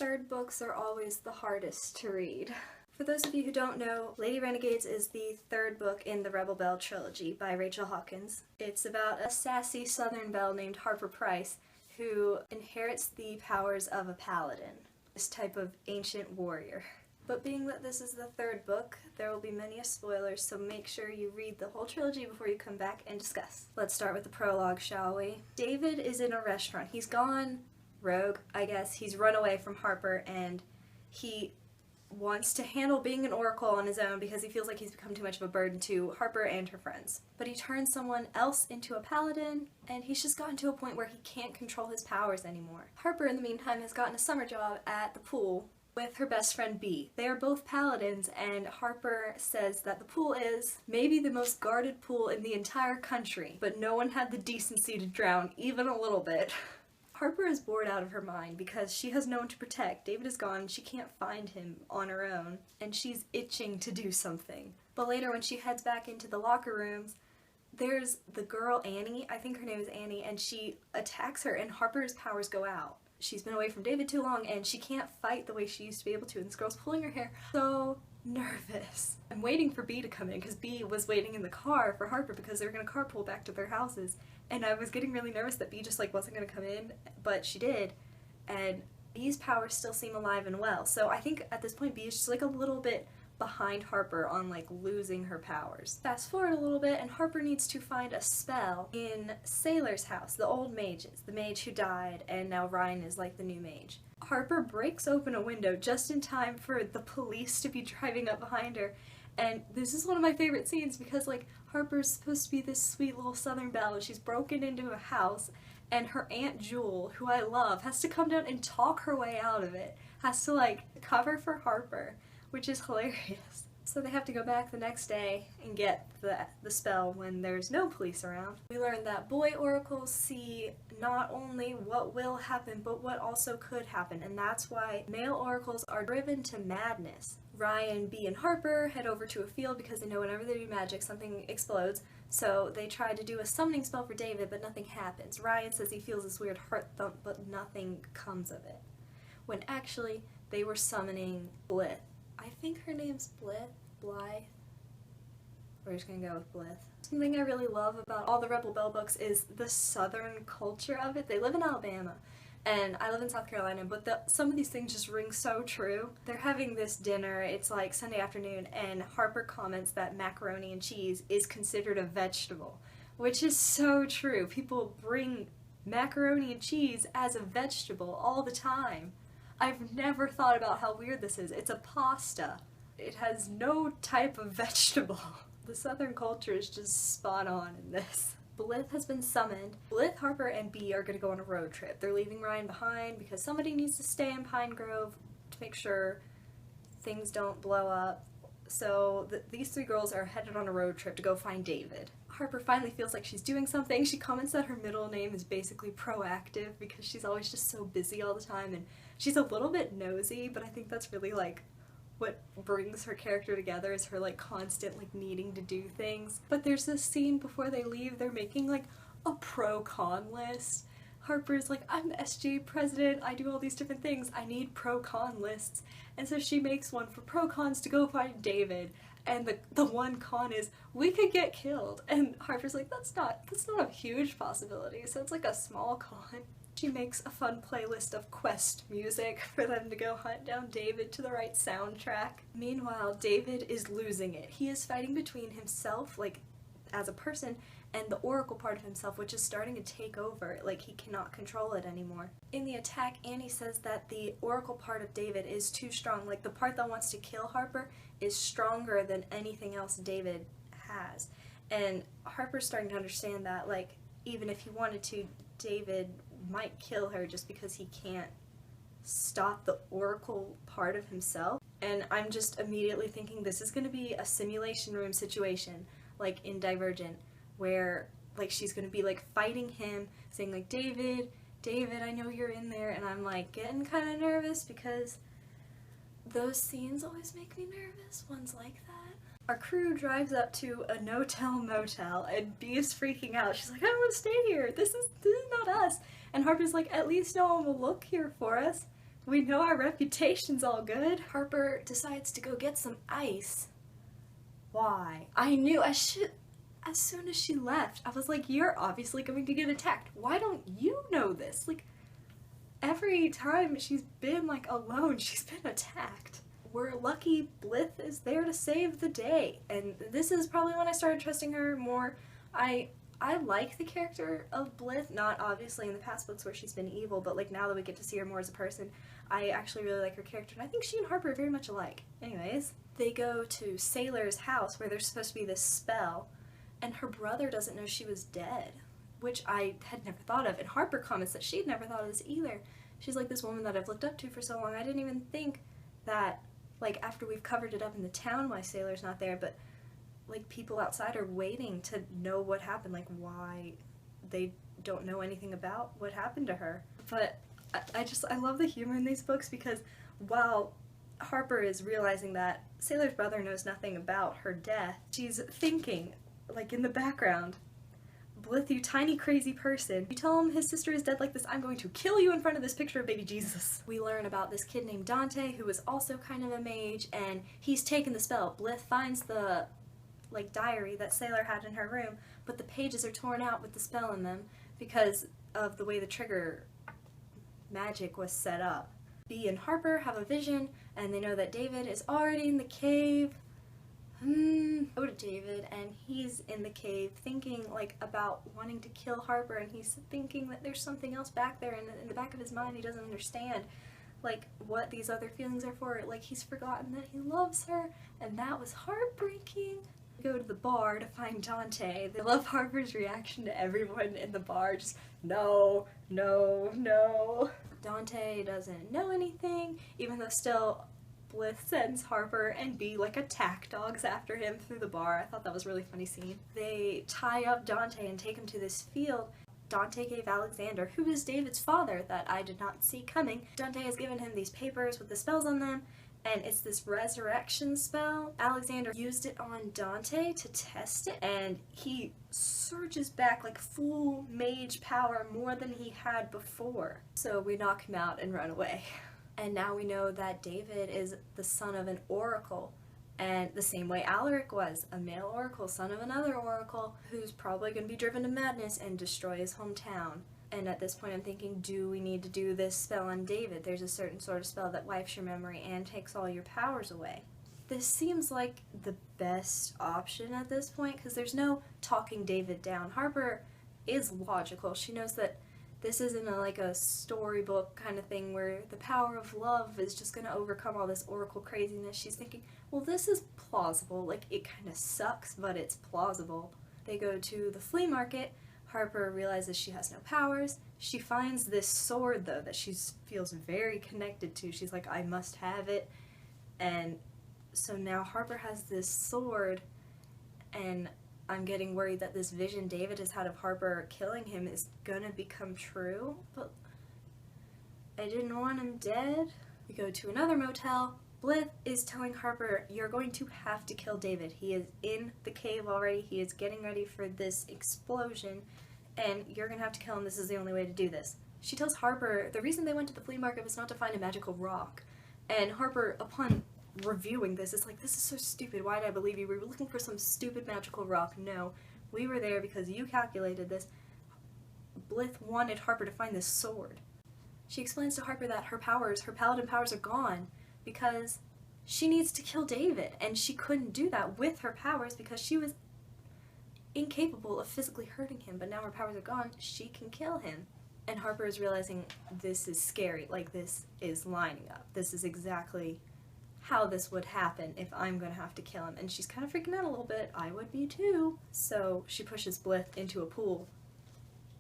third books are always the hardest to read. For those of you who don't know, Lady Renegades is the third book in the Rebel Belle trilogy by Rachel Hawkins. It's about a sassy Southern belle named Harper Price who inherits the powers of a paladin, this type of ancient warrior. But being that this is the third book, there will be many spoilers, so make sure you read the whole trilogy before you come back and discuss. Let's start with the prologue, shall we? David is in a restaurant. He's gone rogue, I guess. He's run away from Harper, and he wants to handle being an oracle on his own because he feels like he's become too much of a burden to Harper and her friends. But he turns someone else into a paladin, and he's just gotten to a point where he can't control his powers anymore. Harper, in the meantime, has gotten a summer job at the pool with her best friend Bee. They are both paladins, and Harper says that the pool is maybe the most guarded pool in the entire country, but no one had the decency to drown even a little bit. Harper is bored out of her mind because she has no one to protect. David is gone, she can't find him on her own, and she's itching to do something. But later when she heads back into the locker rooms, there's the girl Annie, I think her name is Annie, and she attacks her and Harper's powers go out. She's been away from David too long and she can't fight the way she used to be able to, and this girl's pulling her hair. So nervous. I'm waiting for Bee to come in because Bee was waiting in the car for Harper because they were going to carpool back to their houses, and I was getting really nervous that Bee just wasn't going to come in, but she did, and Bee's powers still seem alive and well. So I think at this point Bee is just a little bit behind Harper on losing her powers. Fast forward a little bit and Harper needs to find a spell in Sailor's house, the old mages, the mage who died, and now Ryan is the new mage. Harper breaks open a window just in time for the police to be driving up behind her, and this is one of my favorite scenes because Harper's supposed to be this sweet little Southern belle, and she's broken into a house, and her Aunt Jewel, who I love, has to come down and talk her way out of it, has to cover for Harper, which is hilarious. So they have to go back the next day and get the spell when there's no police around. We learn that boy oracles see not only what will happen, but what also could happen, and that's why male oracles are driven to madness. Ryan, Bee, and Harper head over to a field because they know whenever they do magic, something explodes, so they try to do a summoning spell for David, but nothing happens. Ryan says he feels this weird heart thump, but nothing comes of it. When actually, they were summoning Blith. I think her name's Blythe. We're just gonna go with Blith. Something I really love about all the Rebel Belle books is the southern culture of it. They live in Alabama, and I live in South Carolina, but some of these things just ring so true. They're having this dinner, it's Sunday afternoon, and Harper comments that macaroni and cheese is considered a vegetable, which is so true. People bring macaroni and cheese as a vegetable all the time. I've never thought about how weird this is. It's a pasta. It has no type of vegetable. The southern culture is just spot on in this. Blith has been summoned. Blith, Harper, and Bee are going to go on a road trip. They're leaving Ryan behind because somebody needs to stay in Pine Grove to make sure things don't blow up. So these three girls are headed on a road trip to go find David. Harper finally feels like she's doing something. She comments that her middle name is basically proactive because she's always just so busy all the time, and she's a little bit nosy, but I think that's really what brings her character together is her constant needing to do things. But there's this scene before they leave, they're making a pro-con list. Harper's I'm the SJ president, I do all these different things, I need pro-con lists. And so she makes one for pro-cons to go find David, and the one con is, we could get killed. And Harper's that's not a huge possibility, so it's a small con. She makes a fun playlist of Quest music for them to go hunt down David to the right soundtrack. Meanwhile, David is losing it. He is fighting between himself, as a person, and the oracle part of himself, which is starting to take over. He cannot control it anymore. In the attack, Annie says that the oracle part of David is too strong. The part that wants to kill Harper is stronger than anything else David has. And Harper's starting to understand that, even if he wanted to, David might kill her just because he can't stop the oracle part of himself. And I'm just immediately thinking this is going to be a simulation room situation, in Divergent, where she's going to be fighting him, saying David, I know you're in there, and I'm getting kind of nervous because those scenes always make me nervous, ones like that. Our crew drives up to a no-tell motel, and Bee is freaking out. She's I don't want to stay here. This is not us. And Harper's at least no one will look here for us. We know our reputation's all good. Harper decides to go get some ice. Why? I knew I should. As soon as she left, I was like, you're obviously going to get attacked. Why don't you know this? Like, every time she's been, like, alone, she's been attacked. We're lucky Blith is there to save the day. And this is probably when I started trusting her more. I like the character of Blith, not obviously in the past books where she's been evil, but, like, now that we get to see her more as a person, I actually really like her character. And I think she and Harper are very much alike. Anyways, they go to Sailor's house where there's supposed to be this spell. And her brother doesn't know she was dead, which I had never thought of. And Harper comments that she'd never thought of this either. She's like, this woman that I've looked up to for so long, I didn't even think that, like, after we've covered it up in the town why Sailor's not there, but, like, people outside are waiting to know what happened, like, why they don't know anything about what happened to her. But I love the humor in these books because while Harper is realizing that Sailor's brother knows nothing about her death, she's thinking, like, in the background, Blith, you tiny crazy person. You tell him his sister is dead like this, I'm going to kill you in front of this picture of baby Jesus. We learn about this kid named Dante who is also kind of a mage, and he's taken the spell. Blith finds the, like, diary that Sailor had in her room, but the pages are torn out with the spell in them because of the way the trigger magic was set up. Bee and Harper have a vision, and they know that David is already in the cave. Go to David, and he's in the cave thinking, like, about wanting to kill Harper, and he's thinking that there's something else back there, and in the back of his mind he doesn't understand, like, what these other feelings are for. Like, he's forgotten that he loves her, and that was heartbreaking. We go to the bar to find Dante. They love Harper's reaction to everyone in the bar, just, no, no, no. Dante doesn't know anything, even though still Blith sends Harper and Bee, like, attack dogs after him through the bar. I thought that was a really funny scene. They tie up Dante and take him to this field. Dante gave Alexander, who is David's father that I did not see coming. Dante has given him these papers with the spells on them, and it's this resurrection spell. Alexander used it on Dante to test it, and he surges back like full mage power more than he had before. So we knock him out and run away. And now we know that David is the son of an oracle, and the same way Alaric was, a male oracle, son of another oracle, who's probably going to be driven to madness and destroy his hometown. And at this point I'm thinking, do we need to do this spell on David? There's a certain sort of spell that wipes your memory and takes all your powers away. This seems like the best option at this point, because there's no talking David down. Harper is logical. She knows that this isn't like a storybook kind of thing where the power of love is just going to overcome all this oracle craziness. She's thinking, well, this is plausible. Like, it kind of sucks, but it's plausible. They go to the flea market. Harper realizes she has no powers. She finds this sword, though, that she feels very connected to. She's like, I must have it. And so now Harper has this sword, and I'm getting worried that this vision David has had of Harper killing him is gonna become true, but I didn't want him dead. We go to another motel. Blith is telling Harper, you're going to have to kill David. He is in the cave already. He is getting ready for this explosion, and you're gonna have to kill him. This is the only way to do this. She tells Harper the reason they went to the flea market was not to find a magical rock, and Harper, upon reviewing this, is like, this is so stupid. Why did I believe you? We were looking for some stupid magical rock. No, we were there because you calculated this. Blith wanted Harper to find this sword. She explains to Harper that her powers, her paladin powers, are gone because she needs to kill David, and she couldn't do that with her powers because she was incapable of physically hurting him, but now her powers are gone, she can kill him. And Harper is realizing this is scary, like, this is lining up. This is exactly how this would happen if I'm gonna have to kill him. And she's kind of freaking out a little bit. I would be too. So she pushes Blith into a pool,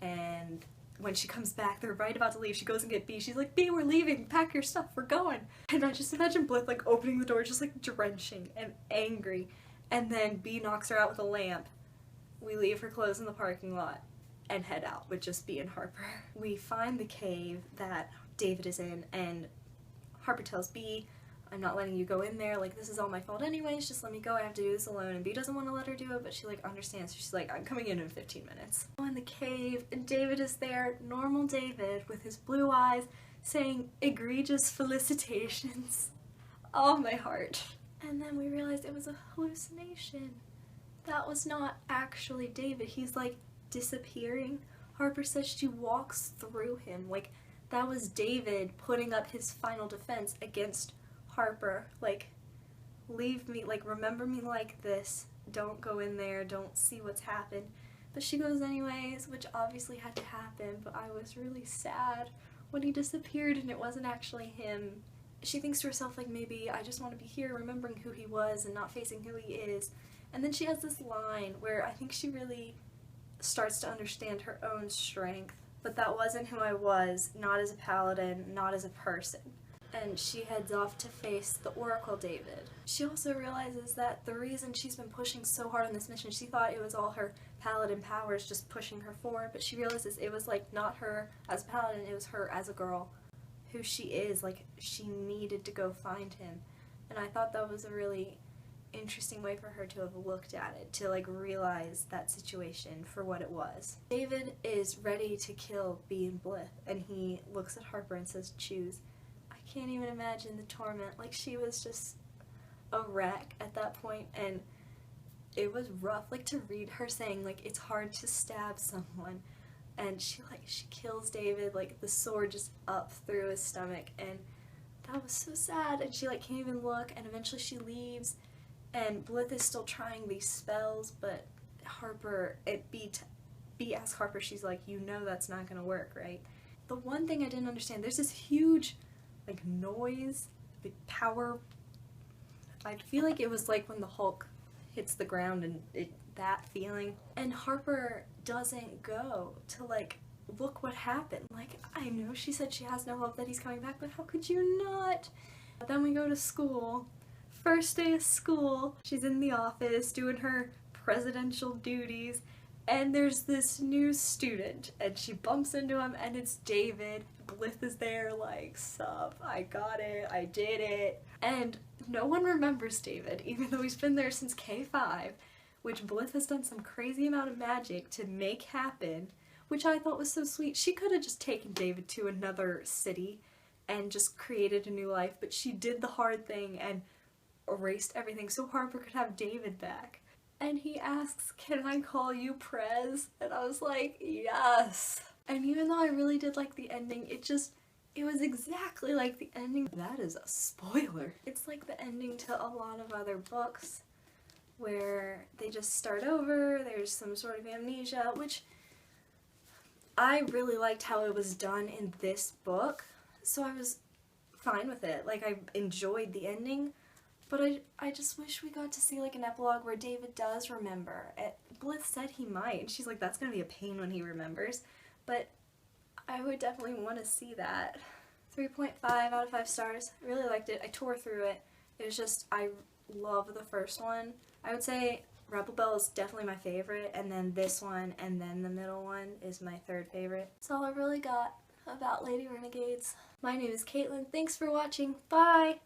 and when she comes back, they're right about to leave. She goes and get Bee. She's like, Bee, we're leaving. Pack your stuff. We're going. And I just imagine Blith, like, opening the door, just, like, drenching and angry. And then Bee knocks her out with a lamp. We leave her clothes in the parking lot and head out with just Bee and Harper. We find the cave that David is in, and Harper tells Bee, I'm not letting you go in there, like, this is all my fault anyways, just let me go, I have to do this alone. And Bee doesn't want to let her do it, but she, like, understands. So she's like, I'm coming in 15 minutes. In the cave, and David is there, normal David, with his blue eyes, saying egregious felicitations. Oh, my heart. And then we realized it was a hallucination. That was not actually David. He's like disappearing. Harper says she walks through him. Like, that was David putting up his final defense against Harper. Like, leave me, like, remember me like this. Don't go in there. Don't see what's happened. But she goes anyways, which obviously had to happen, but I was really sad when he disappeared and it wasn't actually him. She thinks to herself, like, maybe I just want to be here remembering who he was and not facing who he is. And then she has this line where I think she really starts to understand her own strength. But that wasn't who I was, not as a paladin, not as a person. And she heads off to face the Oracle David. She also realizes that the reason she's been pushing so hard on this mission, she thought it was all her paladin powers just pushing her forward, but she realizes it was like not her as a paladin, it was her as a girl, who she is. Like, she needed to go find him. And I thought that was a really interesting way for her to have looked at it, to like realize that situation for what it was. David is ready to kill Bee and Blith, and he looks at Harper and says, choose. I can't even imagine the torment. Like, she was just a wreck at that point, and it was rough, like, to read her saying, like, it's hard to stab someone, and she kills David, like, the sword just up through his stomach, and that was so sad, and she, like, can't even look, and eventually she leaves, and Blith is still trying these spells, but Harper, Bee asks Harper, she's like, you know that's not gonna work, right? The one thing I didn't understand, there's this huge, like, noise, big power. I feel like it was like when the Hulk hits the ground and that feeling. And Harper doesn't go to, like, look what happened. Like, I know she said she has no hope that he's coming back, but how could you not? But then we go to school. First day of school, she's in the office doing her presidential duties, and there's this new student, and she bumps into him, and it's David. Blith is there, like, sup, I got it, I did it. And no one remembers David, even though he's been there since K5, which Blith has done some crazy amount of magic to make happen, which I thought was so sweet. She could have just taken David to another city and just created a new life, but she did the hard thing and erased everything so Harper could have David back. And he asks, can I call you Prez? And I was like, yes. And even though I really did like the ending, it was exactly like the ending. That is a spoiler. It's like the ending to a lot of other books where they just start over, there's some sort of amnesia, which I really liked how it was done in this book, so I was fine with it. Like, I enjoyed the ending. But I just wish we got to see, like, an epilogue where David does remember. Blith said he might, and she's like, that's gonna be a pain when he remembers. But I would definitely want to see that. 3.5 out of 5 stars. I really liked it. I tore through it. It was just, I love the first one. I would say Rebel Bell is definitely my favorite, and then this one, and then the middle one is my third favorite. That's all I really got about Lady Renegades. My name is Caitlin. Thanks for watching. Bye!